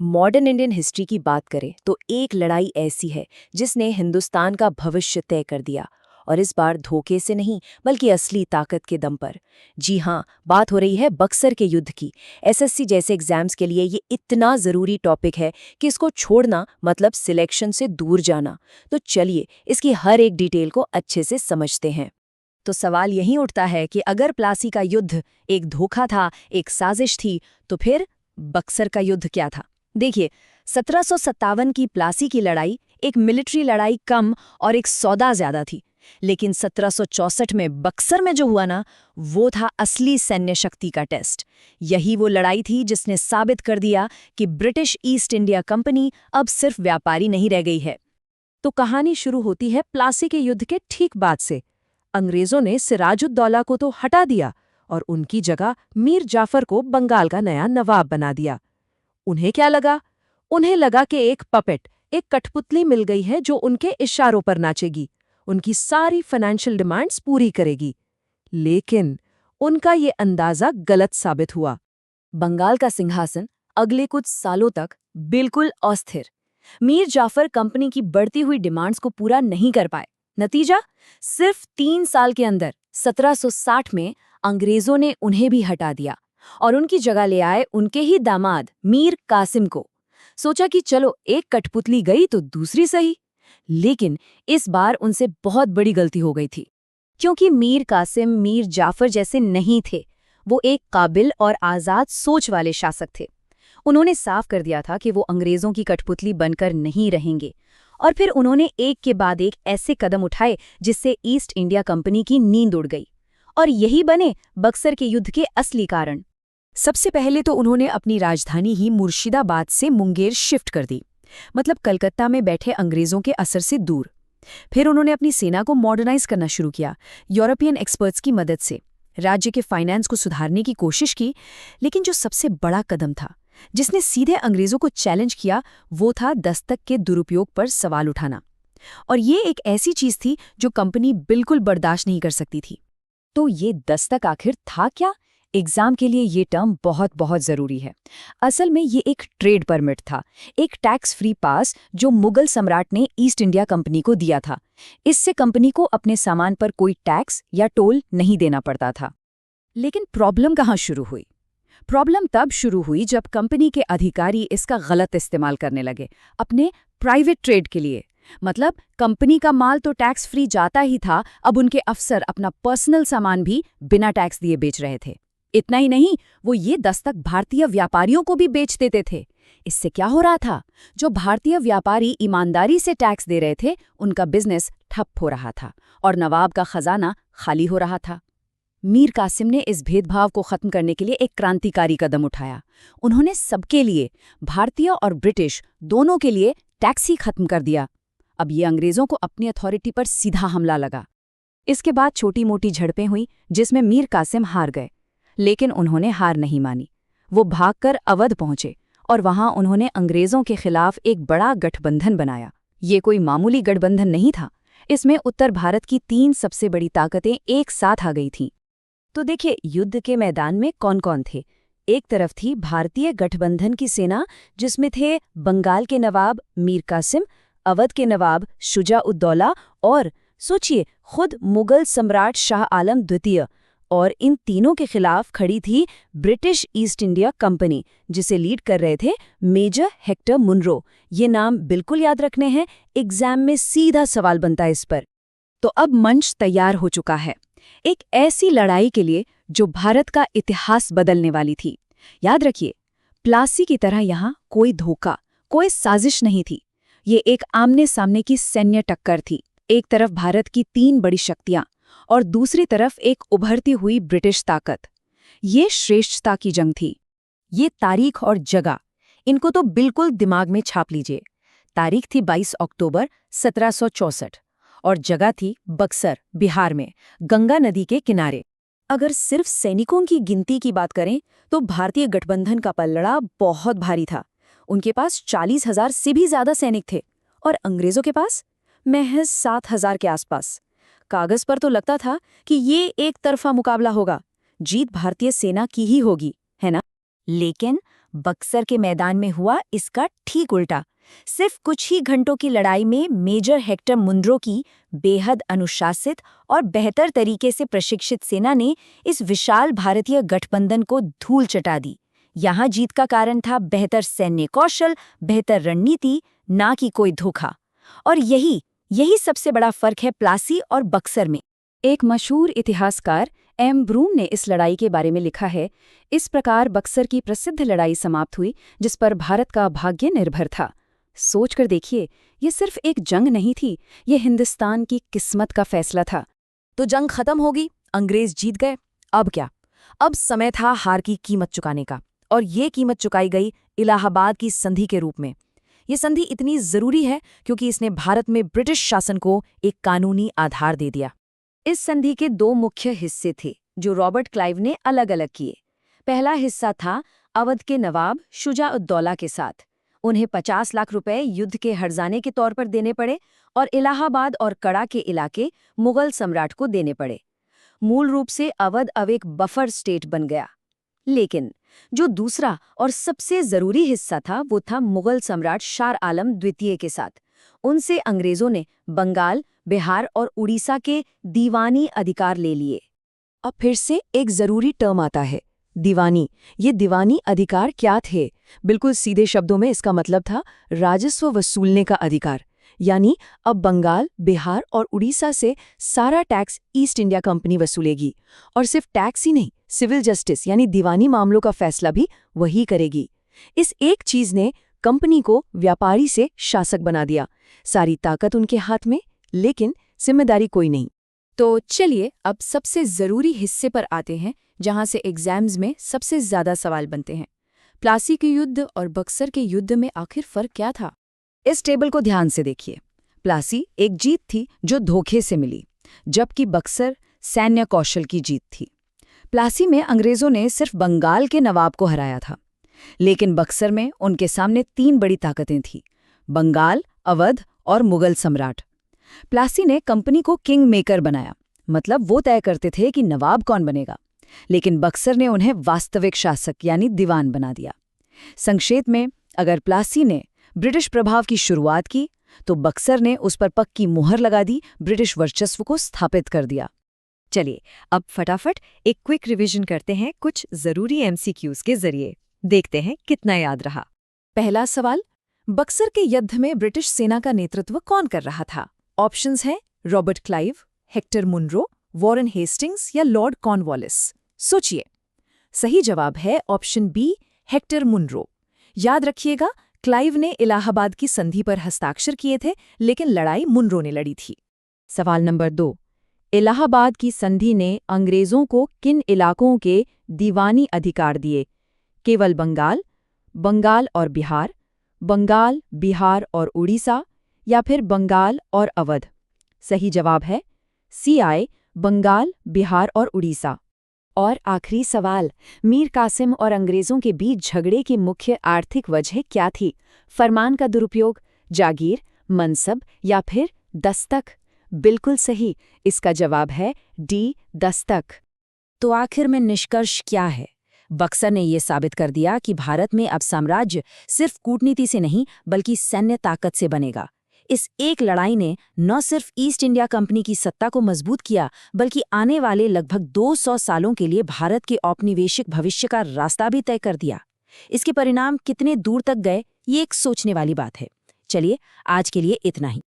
Modern Indian history की बात करें तो एक लड़ाई ऐसी है जिसने हिंदुस्तान का भविष्य तय कर दिया, और इस बार धोखे से नहीं बल्कि असली ताकत के दम पर। जी हाँ, बात हो रही है बक्सर के युद्ध की। एसएससी जैसे एग्जाम्स के लिए ये इतना ज़रूरी टॉपिक है कि इसको छोड़ना मतलब सिलेक्शन से दूर जाना। तो चलिए इसकी हर एक डिटेल को अच्छे से समझते हैं। तो सवाल यही उठता है कि अगर प्लासी का युद्ध एक धोखा था, एक साजिश थी, तो फिर बक्सर का युद्ध क्या था? देखिए, 1757 की प्लासी की लड़ाई एक मिलिट्री लड़ाई कम और एक सौदा ज्यादा थी। लेकिन 1764 में बक्सर में जो हुआ ना, वो था असली सैन्य शक्ति का टेस्ट। यही वो लड़ाई थी जिसने साबित कर दिया कि ब्रिटिश ईस्ट इंडिया कंपनी अब सिर्फ व्यापारी नहीं रह गई है। तो कहानी शुरू होती है प्लासी के युद्ध के ठीक बाद से। अंग्रेजों ने सिराजुद्दौला को तो हटा दिया और उनकी जगह मीर जाफर को बंगाल का नया नवाब बना दिया। उन्हें क्या लगा? उन्हें लगा कि एक पपेट, एक कठपुतली मिल गई है जो उनके इशारों पर नाचेगी, उनकी सारी फाइनेंशियल डिमांड्स पूरी करेगी। लेकिन उनका ये अंदाजा गलत साबित हुआ। बंगाल का सिंहासन अगले कुछ सालों तक बिल्कुल अस्थिर। मीर जाफर कंपनी की बढ़ती हुई डिमांड्स को पूरा नहीं कर पाए। नतीजा, सिर्फ 3 साल के अंदर 1760 में अंग्रेजों ने उन्हें भी हटा दिया और उनकी जगह ले आए उनके ही दामाद मीर कासिम को। सोचा कि चलो एक कठपुतली गई तो दूसरी सही। लेकिन इस बार उनसे बहुत बड़ी गलती हो गई थी, क्योंकि मीर कासिम मीर जाफर जैसे नहीं थे। वो एक काबिल और आज़ाद सोच वाले शासक थे। उन्होंने साफ कर दिया था कि वो अंग्रेजों की कठपुतली बनकर नहीं रहेंगे। और फिर उन्होंने एक के बाद एक ऐसे कदम उठाए जिससे ईस्ट इंडिया कंपनी की नींद उड़ गई। और यही बने बक्सर के युद्ध के असली कारण। सबसे पहले तो उन्होंने अपनी राजधानी ही मुर्शिदाबाद से मुंगेर शिफ्ट कर दी, मतलब कलकत्ता में बैठे अंग्रेजों के असर से दूर। फिर उन्होंने अपनी सेना को मॉडर्नाइज करना शुरू किया, यूरोपियन एक्सपर्ट्स की मदद से। राज्य के फाइनेंस को सुधारने की कोशिश की। लेकिन जो सबसे बड़ा कदम था, जिसने सीधे अंग्रेजों को चैलेंज किया, वो था दस्तक के दुरुपयोग पर सवाल उठाना। और ये एक ऐसी चीज थी जो कंपनी बिल्कुल बर्दाश्त नहीं कर सकती थी। तो ये दस्तक आखिर था क्या? एग्जाम के लिए ये टर्म बहुत बहुत ज़रूरी है। असल में ये एक ट्रेड परमिट था, एक टैक्स फ्री पास जो मुगल सम्राट ने ईस्ट इंडिया कंपनी को दिया था। इससे कंपनी को अपने सामान पर कोई टैक्स या टोल नहीं देना पड़ता था। लेकिन प्रॉब्लम कहाँ शुरू हुई? प्रॉब्लम तब शुरू हुई जब कंपनी के अधिकारी इसका गलत इस्तेमाल करने लगे अपने प्राइवेट ट्रेड के लिए। मतलब कंपनी का माल तो टैक्स फ्री जाता ही था, अब उनके अफसर अपना पर्सनल सामान भी बिना टैक्स दिए बेच रहे थे। इतना ही नहीं, वो ये दस्तक भारतीय व्यापारियों को भी बेच देते थे। इससे क्या हो रहा था? जो भारतीय व्यापारी ईमानदारी से टैक्स दे रहे थे, उनका बिजनेस ठप हो रहा था और नवाब का खजाना खाली हो रहा था। मीर कासिम ने इस भेदभाव को खत्म करने के लिए एक क्रांतिकारी कदम उठाया। उन्होंने सबके लिए, भारतीय और ब्रिटिश दोनों के लिए, टैक्स ही खत्म कर दिया। अब ये अंग्रेजों को अपनी अथॉरिटी पर सीधा हमला लगा। इसके बाद छोटी मोटी झड़पें हुई जिसमें मीर कासिम हार गए। लेकिन उन्होंने हार नहीं मानी। वो भागकर अवध पहुंचे और वहां उन्होंने अंग्रेजों के खिलाफ एक बड़ा गठबंधन बनाया। ये कोई मामूली गठबंधन नहीं था। इसमें उत्तर भारत की 3 सबसे बड़ी ताकतें एक साथ आ गई थीं। तो देखिए, युद्ध के मैदान में कौन कौन थे। एक तरफ थी भारतीय गठबंधन की सेना, जिसमें थे बंगाल के नवाब मीर कासिम, अवध के नवाब शुजा-उद-दौला और सोचिए खुद मुगल सम्राट शाह आलम द्वितीय। और इन तीनों के खिलाफ खड़ी थी ब्रिटिश ईस्ट इंडिया कंपनी, जिसे लीड कर रहे थे मेजर हेक्टर मुनरो। ये नाम बिल्कुल याद रखने हैं, एग्जाम में सीधा सवाल बनता है इस पर। तो अब मंच तैयार हो चुका है एक ऐसी लड़ाई के लिए जो भारत का इतिहास बदलने वाली थी। याद रखिए, प्लासी की तरह यहाँ कोई धोखा, कोई साजिश नहीं थी। ये एक आमने सामने की सैन्य टक्कर थी। एक तरफ भारत की 3 बड़ी शक्तियां और दूसरी तरफ एक उभरती हुई ब्रिटिश ताकत। ये श्रेष्ठता की जंग थी। ये तारीख और जगह, इनको तो बिल्कुल दिमाग में छाप लीजिए। तारीख थी 22 अक्टूबर 1764 और जगह थी बक्सर, बिहार में, गंगा नदी के किनारे। अगर सिर्फ सैनिकों की गिनती की बात करें तो भारतीय गठबंधन का पलड़ा बहुत भारी था। उनके पास 40,000 से भी ज्यादा सैनिक थे और अंग्रेजों के पास महज 7,000 के आसपास। कागज पर तो लगता था कि ये एक तरफा मुकाबला होगा, जीत भारतीय सेना की ही होगी, है ना? लेकिन बक्सर के मैदान में हुआ इसका ठीक उल्टा। सिर्फ कुछ ही घंटों की लड़ाई में मेजर हेक्टर मुनरो की बेहद अनुशासित और बेहतर तरीके से प्रशिक्षित सेना ने इस विशाल भारतीय गठबंधन को धूल चटा दी। यहाँ जीत का कारण था बेहतर सैन्य कौशल, बेहतर रणनीति, ना कि कोई धोखा। और यही सबसे बड़ा फर्क है प्लासी और बक्सर में। एक मशहूर इतिहासकार एम ब्रूम ने इस लड़ाई के बारे में लिखा है, इस प्रकार बक्सर की प्रसिद्ध लड़ाई समाप्त हुई जिस पर भारत का भाग्य निर्भर था। सोचकर देखिए, ये सिर्फ एक जंग नहीं थी, ये हिंदुस्तान की किस्मत का फैसला था। तो जंग खत्म होगी, अंग्रेज जीत गए। अब क्या? अब समय था हार की कीमत चुकाने का, और ये कीमत चुकाई गई इलाहाबाद की संधि के रूप में। ये संधि इतनी जरूरी है क्योंकि इसने भारत में ब्रिटिश शासन को एक कानूनी आधार दे दिया। इस संधि के 2 मुख्य हिस्से थे जो रॉबर्ट क्लाइव ने अलग अलग किए। पहला हिस्सा था अवध के नवाब शुजा-उद-दौला के साथ। उन्हें 50 लाख रुपए युद्ध के हर्जाने के तौर पर देने पड़े और इलाहाबाद और कड़ा के इलाके मुगल सम्राट को देने पड़े। मूल रूप से अवध अब एक बफर स्टेट बन गया। लेकिन जो दूसरा और सबसे जरूरी हिस्सा था वो था मुगल सम्राट शाह आलम द्वितीय के साथ। उनसे अंग्रेजों ने बंगाल, बिहार और उड़ीसा के दीवानी अधिकार ले लिए। अब फिर से एक जरूरी टर्म आता है, दीवानी। ये दीवानी अधिकार क्या थे? बिल्कुल सीधे शब्दों में इसका मतलब था राजस्व वसूलने का अधिकार। यानी अब बंगाल, बिहार और उड़ीसा से सारा टैक्स ईस्ट इंडिया कंपनी वसूलेगी। और सिर्फ टैक्स ही नहीं, सिविल जस्टिस यानी दीवानी मामलों का फैसला भी वही करेगी। इस एक चीज ने कंपनी को व्यापारी से शासक बना दिया। सारी ताकत उनके हाथ में, लेकिन जिम्मेदारी कोई नहीं। तो चलिए अब सबसे जरूरी हिस्से पर आते हैं, जहां से एग्जाम्स में सबसे ज्यादा सवाल बनते हैं। प्लासी के युद्ध और बक्सर के युद्ध में आखिर फर्क क्या था? इस टेबल को ध्यान से देखिए। प्लासी एक जीत थी जो धोखे से मिली, जबकि बक्सर सैन्य कौशल की जीत थी। प्लासी में अंग्रेजों ने सिर्फ बंगाल के नवाब को हराया था, लेकिन बक्सर में उनके सामने 3 बड़ी ताकतें थीं: बंगाल, अवध और मुगल सम्राट। प्लासी ने कंपनी को किंग मेकर बनाया, मतलब वो तय करते थे कि नवाब कौन बनेगा, लेकिन बक्सर ने उन्हें वास्तविक शासक यानी दीवान बना दिया। संक्षेप में, अगर प्लासी ने ब्रिटिश प्रभाव की शुरुआत की तो बक्सर ने उस पर पक्की मुहर लगा दी, ब्रिटिश वर्चस्व को स्थापित कर दिया। चलिए अब फटाफट एक क्विक रिवीजन करते हैं कुछ जरूरी एमसीक्यूज के जरिए। देखते हैं कितना याद रहा। पहला सवाल, बक्सर के युद्ध में ब्रिटिश सेना का नेतृत्व कौन कर रहा था? ऑप्शंस हैं Robert Clive, Hector Munro, Warren Hastings या लॉर्ड कॉर्नवालिस। सोचिए। सही जवाब है ऑप्शन बी, हेक्टर मुनरो। याद रखिएगा, क्लाइव ने इलाहाबाद की संधि पर हस्ताक्षर किए थे, लेकिन लड़ाई मुनरो ने लड़ी थी। सवाल नंबर 2, इलाहाबाद की संधि ने अंग्रेजों को किन इलाकों के दीवानी अधिकार दिए? केवल बंगाल, बंगाल और बिहार, बंगाल, बिहार और उड़ीसा, या फिर बंगाल और अवध? सही जवाब है CI, बंगाल, बिहार और उड़ीसा। और आखिरी सवाल, मीर कासिम और अंग्रेजों के बीच झगड़े की मुख्य आर्थिक वजह क्या थी? फरमान का दुरुपयोग, जागीर, मनसब या फिर दस्तक? बिल्कुल सही, इसका जवाब है डी, दस्तक। तो आखिर में निष्कर्ष क्या है? बक्सर ने ये साबित कर दिया कि भारत में अब साम्राज्य सिर्फ कूटनीति से नहीं बल्कि सैन्य ताकत से बनेगा। इस एक लड़ाई ने न सिर्फ ईस्ट इंडिया कंपनी की सत्ता को मजबूत किया, बल्कि आने वाले लगभग 200 सालों के लिए भारत के औपनिवेशिक भविष्य का रास्ता भी तय कर दिया। इसके परिणाम कितने दूर तक गए, ये एक सोचने वाली बात है। चलिए, आज के लिए इतना ही।